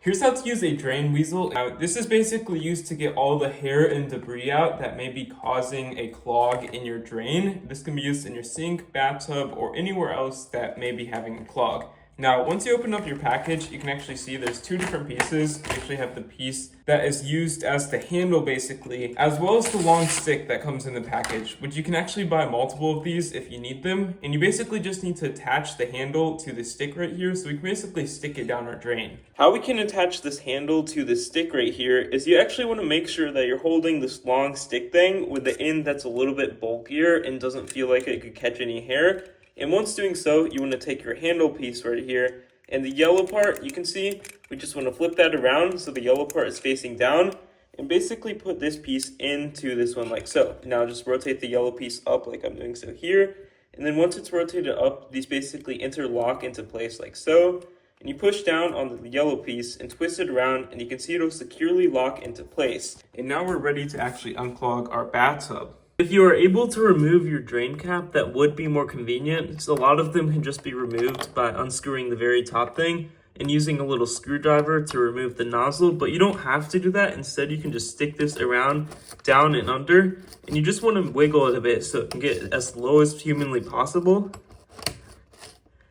Here's how to use a drain weasel. Now, this is basically used to get all the hair and debris out that may be causing a clog in your drain. This can be used in your sink, bathtub, or anywhere else that may be having a clog. Now, once you open up your package, you can actually see there's two different pieces. You actually have the piece that is used as the handle, basically, as well as the long stick that comes in the package, which you can actually buy multiple of these if you need them. And you basically just need to attach the handle to the stick right here, so we can basically stick it down our drain. How we can attach this handle to the stick right here is you actually want to make sure that you're holding this long stick thing with the end that's a little bit bulkier and doesn't feel like it could catch any hair. And once doing so, you want to take your handle piece right here, and the yellow part, you can see, we just want to flip that around so the yellow part is facing down, and basically put this piece into this one like so. Now just rotate the yellow piece up like I'm doing so here, and then once it's rotated up, these basically interlock into place like so, and you push down on the yellow piece and twist it around, and you can see it'll securely lock into place. And now we're ready to actually unclog our bathtub. If you are able to remove your drain cap, that would be more convenient. So a lot of them can just be removed by unscrewing the very top thing and using a little screwdriver to remove the nozzle, but you don't have to do that. Instead, you can just stick this around, down and under, and you just want to wiggle it a bit so it can get as low as humanly possible.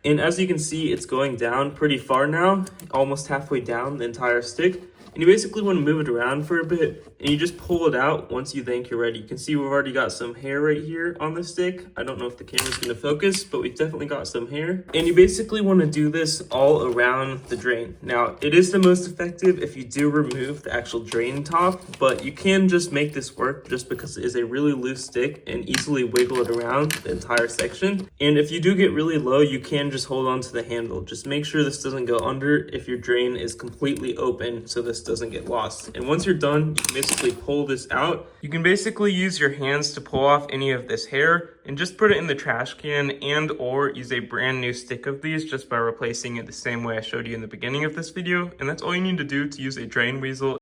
And as you can see, it's going down pretty far now, almost halfway down the entire stick. And you basically want to move it around for a bit, and you just pull it out once you think you're ready. You can see we've already got some hair right here on the stick. I don't know if the camera's going to focus, but we've definitely got some hair. And you basically want to do this all around the drain. Now, it is the most effective if you do remove the actual drain top, but you can just make this work just because it is a really loose stick and easily wiggle it around the entire section. And if you do get really low, you can just hold on to the handle. Just make sure this doesn't go under if your drain is completely open so this doesn't get lost. And once you're done, you can basically pull this out. You can basically use your hands to pull off any of this hair and just put it in the trash can, and or use a brand new stick of these just by replacing it the same way I showed you in the beginning of this video. And that's all you need to do to use a drain weasel.